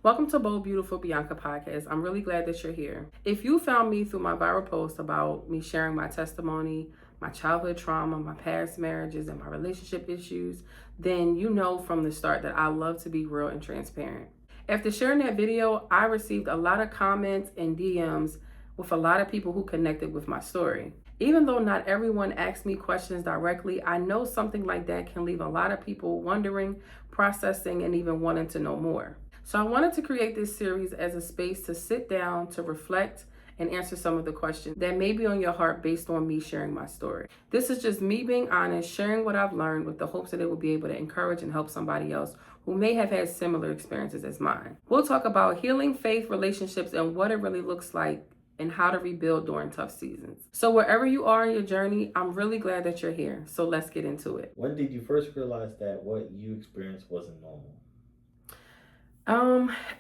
Welcome to Bold Beautiful Bianca podcast. I'm really glad that you're here. If you found me through my viral post about me sharing my testimony, my childhood trauma, my past marriages, and my relationship issues, then you know from the start that I love to be real and transparent. After sharing that video, I received a lot of comments and DMs with a lot of people who connected with my story. Even though not everyone asked me questions directly, I know something like that can leave a lot of people wondering, processing, and even wanting to know more. So I wanted to create this series as a space to sit down, to reflect, and answer some of the questions that may be on your heart based on me sharing my story. This is just me being honest, sharing what I've learned with the hopes that it will be able to encourage and help somebody else who may have had similar experiences as mine. We'll talk about healing, faith, relationships, and what it really looks like and how to rebuild during tough seasons. So wherever you are in your journey, I'm really glad that you're here. So let's get into it. When did you first realize that what you experienced wasn't normal?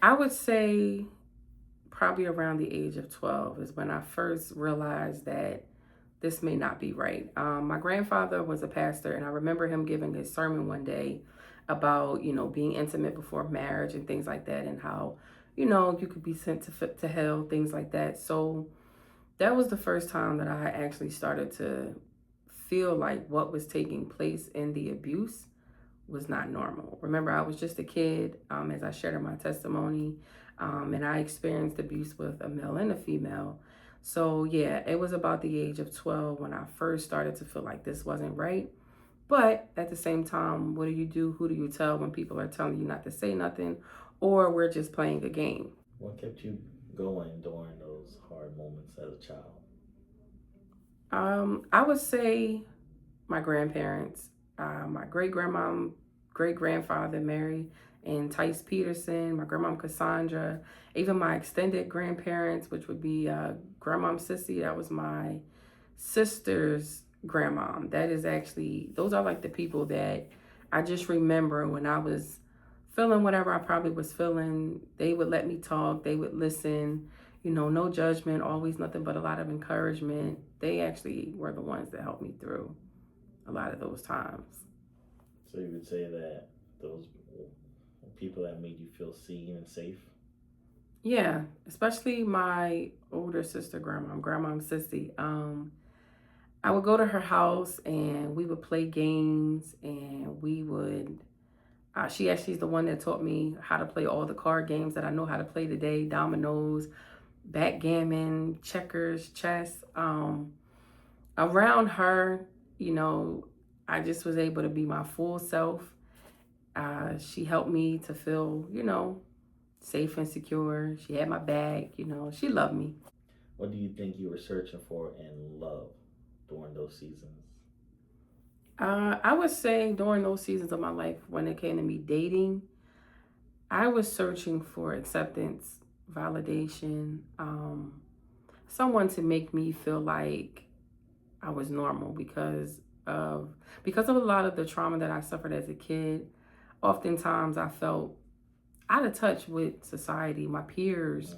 I would say probably around the age of 12 is when I first realized that this may not be right. My grandfather was a pastor, and I remember him giving a sermon one day about, being intimate before marriage and things like that, and how, you could be sent to hell, things like that. So that was the first time that I actually started to feel like what was taking place in the abuse was not normal. Remember, I was just a kid, as I shared in my testimony, and I experienced abuse with a male and a female. So, yeah, it was about the age of 12 when I first started to feel like this wasn't right. But at the same time, what do you do? Who do you tell when people are telling you not to say nothing, or we're just playing a game? What kept you going during those hard moments as a child? I would say my grandparents, my great grandmom, great grandfather Mary and Tice Peterson, my grandmom Cassandra, even my extended grandparents, which would be grandmom Sissy. That was my sister's grandmom. That is actually, those are like the people that I just remember when I was feeling whatever I probably was feeling. They would let me talk, they would listen, no judgment, always nothing but a lot of encouragement. They actually were the ones that helped me through a lot of those times. So you would say that those people that made you feel seen and safe? Yeah, especially my older sister, grandma Sissy. I would go to her house and we would play games and we would. She actually is the one that taught me how to play all the card games that I know how to play today: dominoes, backgammon, checkers, chess. Around her, you know, I just was able to be my full self. She helped me to feel, safe and secure. She had my back, she loved me. What do you think you were searching for in love during those seasons? I would say during those seasons of my life, when it came to me dating, I was searching for acceptance, validation, someone to make me feel like I was normal because of a lot of the trauma that I suffered as a kid. Oftentimes, I felt out of touch with society, my peers,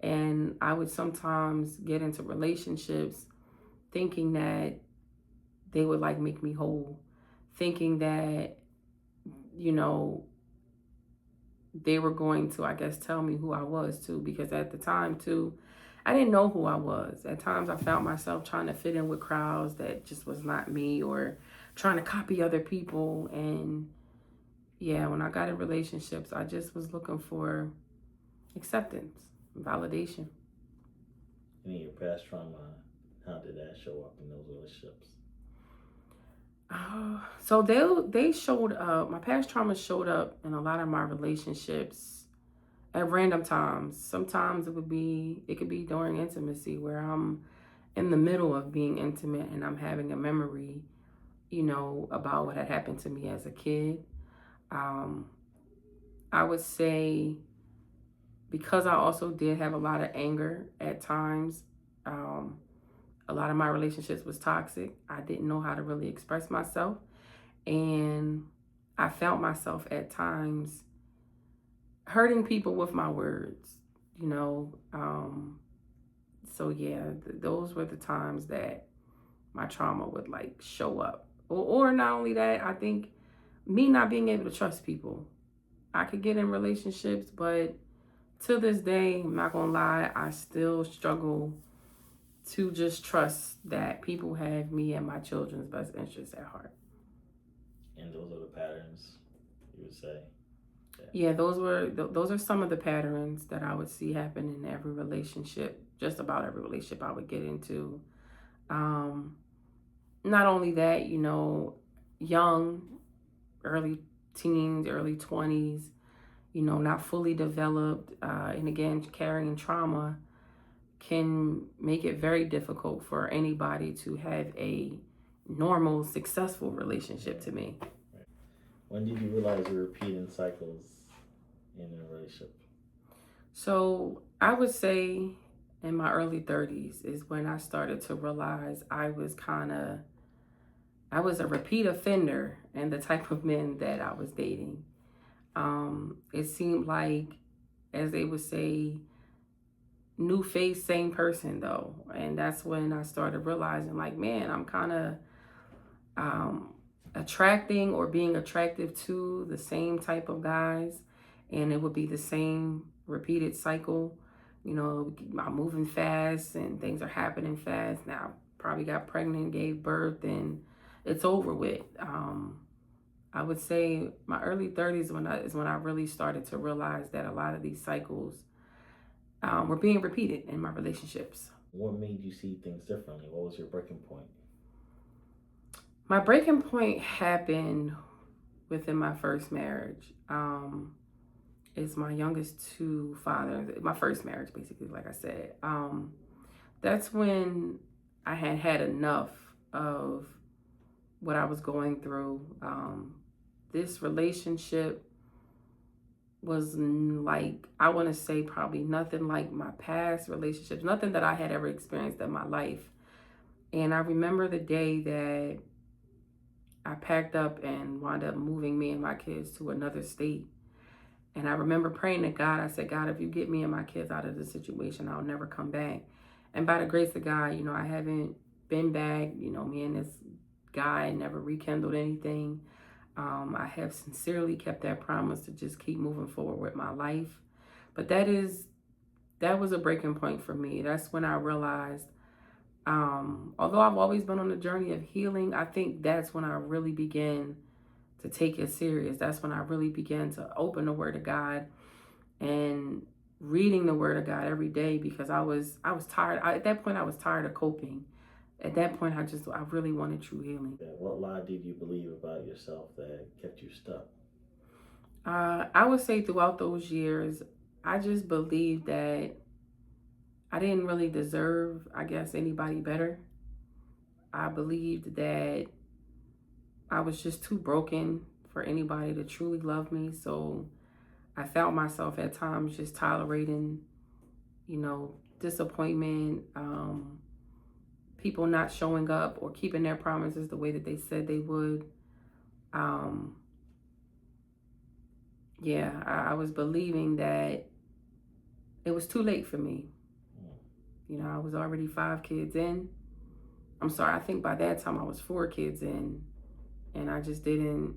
and I would sometimes get into relationships thinking that they would like make me whole, thinking that, you know, they were going to, I guess, tell me who I was too, because at the time too, I didn't know who I was. At times I found myself trying to fit in with crowds that just was not me, or trying to copy other people. And yeah, when I got in relationships, I just was looking for acceptance, validation. Any of your past trauma, how did that show up in those relationships? So they showed up. My past trauma showed up in a lot of my relationships at random times. Sometimes it could be during intimacy where I'm in the middle of being intimate and I'm having a memory, about what had happened to me as a kid. Um, I would say because I also did have a lot of anger at times. Um, a lot of my relationships was toxic. I didn't know how to really express myself, and I felt myself at times hurting people with my words. You know, so yeah, those were the times that my trauma would like show up. Or not only that, I think me not being able to trust people. I could get in relationships, but to this day, I'm not gonna lie, I still struggle to just trust that people have me and my children's best interests at heart. And those are the patterns you would say. Yeah, those are some of the patterns that I would see happen in every relationship, just about every relationship I would get into. Um, Not only that, young, early teens, early 20s, not fully developed, and again, carrying trauma can make it very difficult for anybody to have a normal, successful relationship to me. When did you realize you're repeating cycles in a relationship? So I would say in my early 30s is when I started to realize I was a repeat offender in the type of men that I was dating. It seemed like, as they would say, new face, same person though. And that's when I started realizing, like, man, I'm kind of um, attracting or being attractive to the same type of guys. And it would be the same repeated cycle. I'm moving fast and things are happening fast. Now, probably got pregnant, gave birth, and it's over with. I would say my early 30s is when I really started to realize that a lot of these cycles were being repeated in my relationships. What made you see things differently? What was your breaking point? My breaking point happened within my first marriage. It's my youngest two fathers, my first marriage, basically, like I said. That's when I had enough of what I was going through. This relationship was like, I want to say probably nothing like my past relationships, nothing that I had ever experienced in my life. And I remember the day that I packed up and wound up moving me and my kids to another state. And I remember praying to God. I said, God, if you get me and my kids out of this situation, I'll never come back. And by the grace of God, I haven't been back. Me and this guy never rekindled anything. I have sincerely kept that promise to just keep moving forward with my life. But that was a breaking point for me. That's when I realized, although I've always been on a journey of healing, I think that's when I really began to take it serious. That's when I really began to open the Word of God and reading the Word of God every day, because I was tired. At that point, I was tired of coping. At that point, I really wanted true healing. What lie did you believe about yourself that kept you stuck? I would say throughout those years, I just believed that I didn't really deserve, I guess, anybody better. I believed that I was just too broken for anybody to truly love me. So I found myself at times just tolerating, disappointment, people not showing up or keeping their promises the way that they said they would. I was believing that it was too late for me. I was already 5 kids in. I'm sorry, I think by that time I was 4 kids in. And I just didn't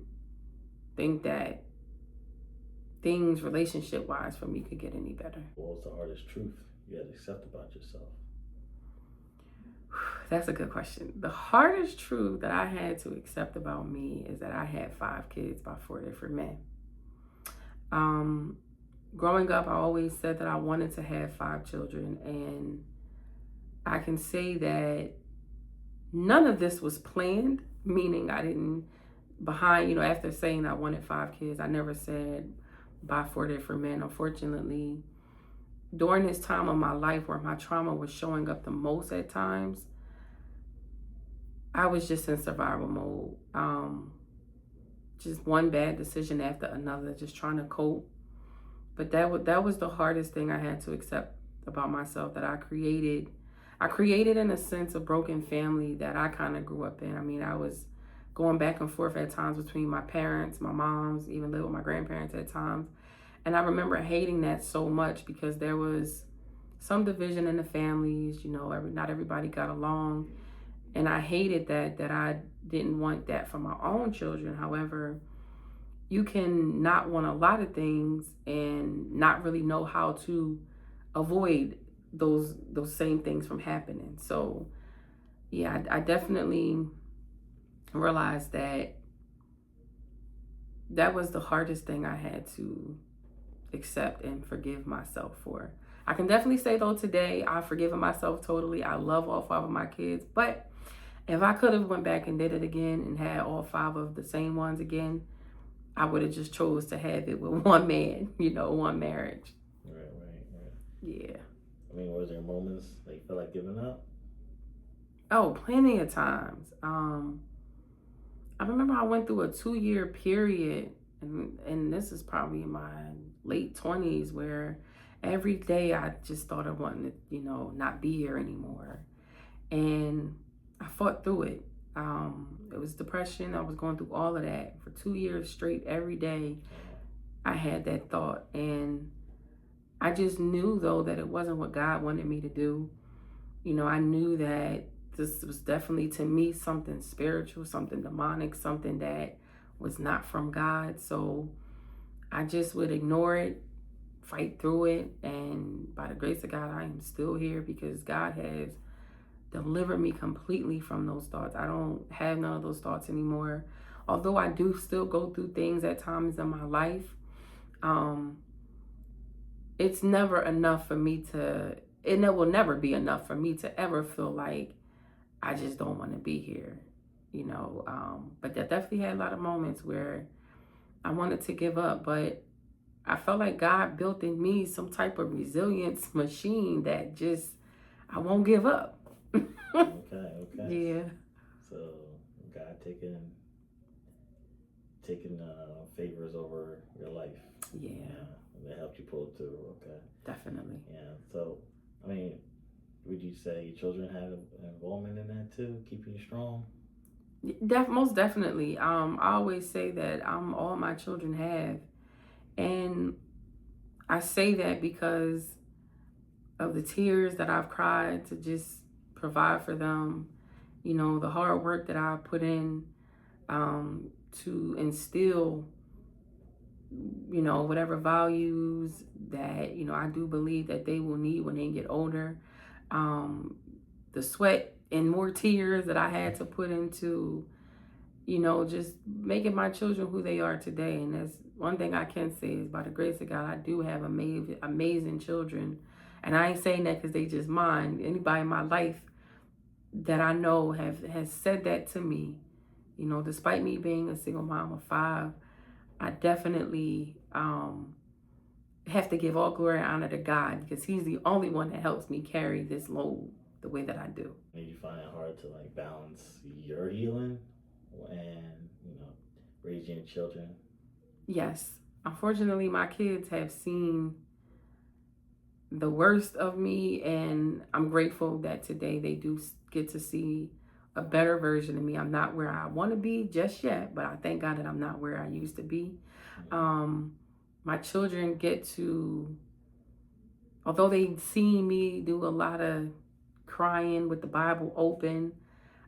think that things relationship-wise for me could get any better. What was the hardest truth you had to accept about yourself? That's a good question. The hardest truth that I had to accept about me is that I had 5 kids by 4 different men. Growing up, I always said that I wanted to have 5 children, and I can say that none of this was planned, meaning I didn't, after saying I wanted 5 kids, I never said by 4 different men. Unfortunately, during this time of my life where my trauma was showing up the most at times, I was just in survival mode. Just one bad decision after another, just trying to cope. But that was the hardest thing I had to accept about myself, that I created in a sense a broken family that I kind of grew up in. I mean, I was going back and forth at times between my parents, my moms, even lived with my grandparents at times. And I remember hating that so much because there was some division in the families, not everybody got along. And I hated that I didn't want that for my own children. However, you can not want a lot of things and not really know how to avoid those same things from happening. So yeah, I definitely realized that that was the hardest thing I had to accept and forgive myself for. I can definitely say though today I've forgiven myself totally. I love all five of my kids, but if I could have went back and did it again and had all five of the same ones again, I would have just chose to have it with one man, one marriage. Right. Yeah. I mean, was there moments that you felt like giving up? Oh, plenty of times. I remember I went through a 2 year period, and this is probably in my late 20s, where every day I just started wanting to, not be here anymore. And I fought through it. It was depression. I was going through all of that for 2 years straight. Every day I had that thought. And I just knew, though, that it wasn't what God wanted me to do. I knew that this was definitely, to me, something spiritual, something demonic, something that was not from God. So I just would ignore it, fight through it. And by the grace of God, I am still here because God has delivered me completely from those thoughts. I don't have none of those thoughts anymore. Although I do still go through things at times in my life, it's never enough for me to, and it will never be enough for me to ever feel like I just don't want to be here, But I definitely had a lot of moments where I wanted to give up, but I felt like God built in me some type of resilience machine that just, I won't give up. Okay. Yeah. So God taking favors over your life. Yeah. And that helped you pull through. Okay. Definitely. Yeah. So, I mean, would you say your children have an involvement in that too, keeping you strong? Most definitely. I always say that all my children have, and I say that because of the tears that I've cried to just provide for them. The hard work that I put in to instill, whatever values that I do believe that they will need when they get older. The sweat and more tears that I had to put into just making my children who they are today. And that's one thing I can say is by the grace of God, I do have amazing children. And I ain't saying that because they just mine. Anybody in my life that I know has said that to me. Despite me being a single mom of five, I definitely have to give all glory and honor to God because He's the only one that helps me carry this load the way that I do. Did you find it hard to balance your healing and raising your children? Yes. Unfortunately, my kids have seen the worst of me, and I'm grateful that today they do get to see a better version of me. I'm not where I want to be just yet, but I thank God that I'm not where I used to be. My children get to, although they've seen me do a lot of crying with the Bible open,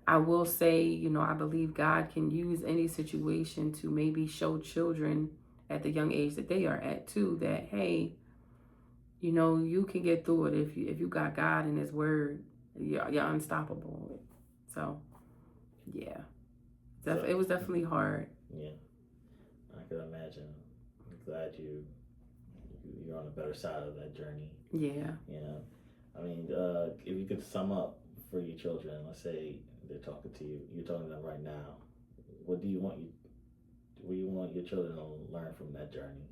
I will say, I believe God can use any situation to maybe show children at the young age that they are at too, that, hey, you can get through it if you got God and His Word. You're unstoppable. So, yeah, it was definitely hard. Yeah, I can imagine. I'm glad you're on the better side of that journey. Yeah. Yeah. I mean, if you could sum up for your children, let's say they're talking to you, you're talking to them right now. What do you want your children to learn from that journey?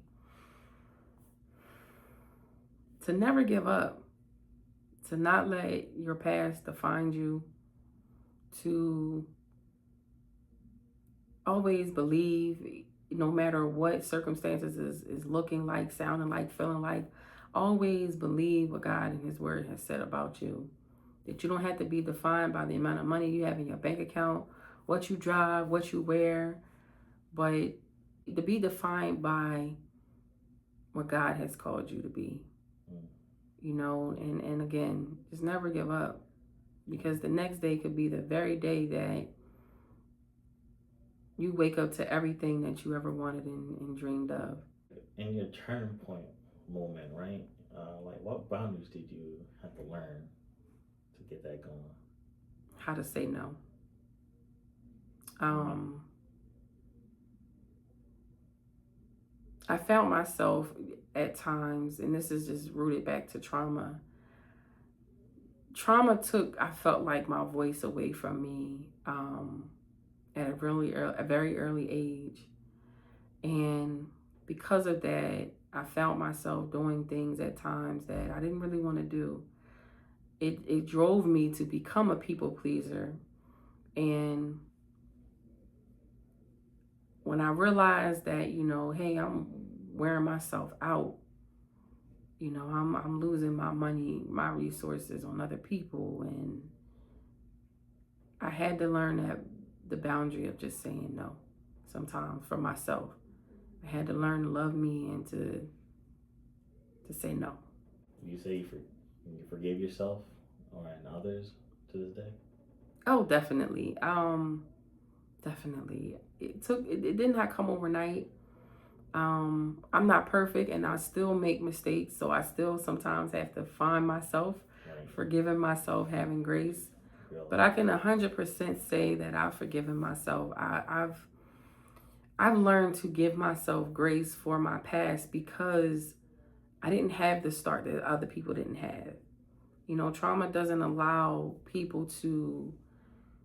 To never give up, to not let your past define you, to always believe, no matter what circumstances is looking like, sounding like, feeling like, always believe what God and His Word has said about you. That you don't have to be defined by the amount of money you have in your bank account, what you drive, what you wear, but to be defined by what God has called you to be. And again, just never give up, because the next day could be the very day that you wake up to everything that you ever wanted and dreamed of. In your turning point moment, right? Like, what boundaries did you have to learn to get that going? How to say no. Mm. I found myself at times, and this is just rooted back to trauma. Trauma took, I felt like, my voice away from me at a very early age. And because of that, I found myself doing things at times that I didn't really want to do. It drove me to become a people pleaser. And when I realized that, hey, I'm wearing myself out, I'm losing my money, my resources on other people. And I had to learn that the boundary of just saying no sometimes for myself. I had to learn to love me and to say no. You say you forgave yourself or and others to this day? Oh, definitely. Definitely. It did not come overnight. I'm not perfect and I still make mistakes, so I still sometimes have to find myself, Right. forgiving myself, having grace. Really? But I can 100% say that I've forgiven myself. I've learned to give myself grace for my past because I didn't have the start that other people didn't have. Trauma doesn't allow people to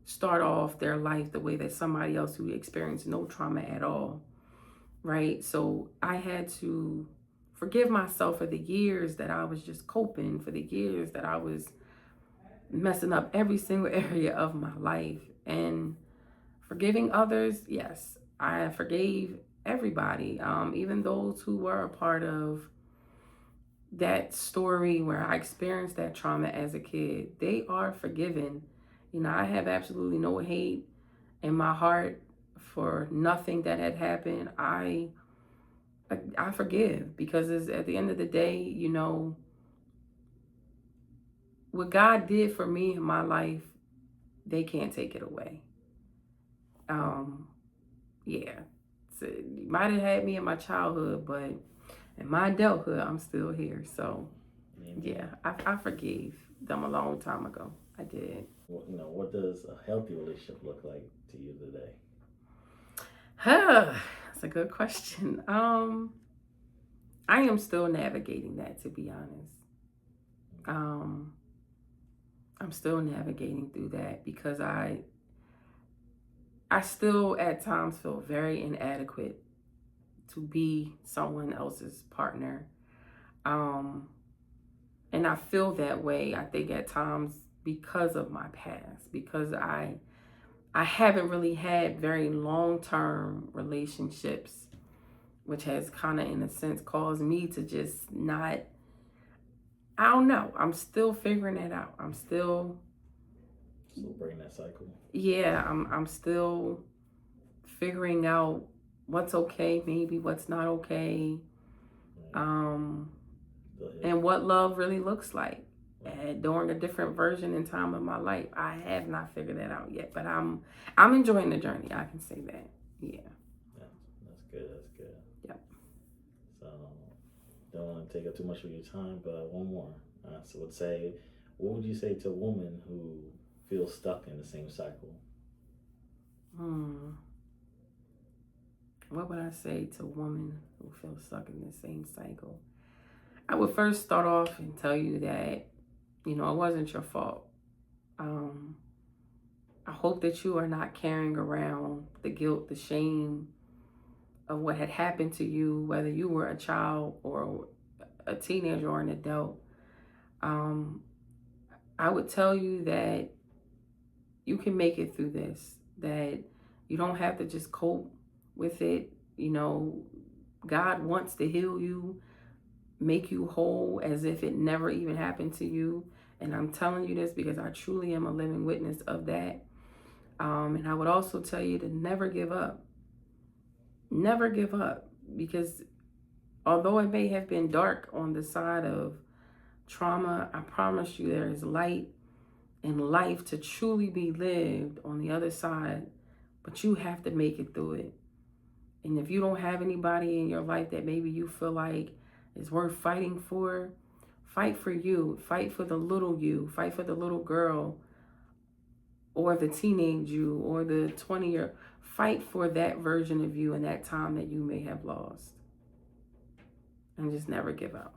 start off their life the way that somebody else who experienced no trauma at all, right? So I had to forgive myself for the years that I was just coping, for the years that I was messing up every single area of my life. And forgiving others, yes, I forgave everybody, even those who were a part of that story where I experienced that trauma as a kid. They are forgiven. I have absolutely no hate in my heart for nothing that had happened. I forgive because it's, at the end of the day, what God did for me in my life, they can't take it away. Yeah. So you might have had me in my childhood, but in my adulthood, I'm still here. So Amen. yeah, I forgave them a long time ago. I did. What does a healthy relationship look like to you today? That's a good question. I am still navigating that, to be honest. Um, I'm still navigating through that because I still at times feel very inadequate to be someone else's partner. Um, and I feel that way, I think, at times because of my past, because I haven't really had very long-term relationships, which has kind of, in a sense, caused me to just not, I don't know. I'm still figuring it out. I'm still breaking that cycle. Yeah, I'm still figuring out what's okay, maybe what's not okay, and what love really looks like. During a different version and time of my life, I have not figured that out yet, but I'm enjoying the journey. I can say that. Yeah. That's good. That's good. Yep. So, don't want to take up too much of your time, but one more. What would you say to a woman who feels stuck in the same cycle? What would I say to a woman who feels stuck in the same cycle? I would first start off and tell you that, it wasn't your fault. I hope that you are not carrying around the guilt, the shame of what had happened to you, whether you were a child or a teenager or an adult. I would tell you that you can make it through this, that you don't have to just cope with it. God wants to heal you, make you whole as if it never even happened to you. And I'm telling you this because I truly am a living witness of that. And I would also tell you to never give up. Never give up, because although it may have been dark on the side of trauma, I promise you there is light and life to truly be lived on the other side. but you have to make it through it. And if you don't have anybody in your life that maybe you feel like is worth fighting for, fight for you. Fight for the little you. Fight for the little girl or the teenage you or the 20-year. Fight for that version of you in that time that you may have lost. And just never give up.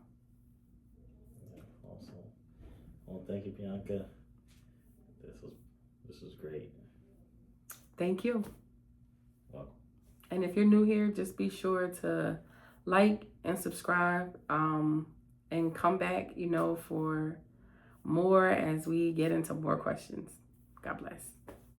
Yeah, awesome. Well, thank you, Bianca. This was great. Thank you. Welcome. And if you're new here, just be sure to like and subscribe, and come back, for more as we get into more questions. God bless.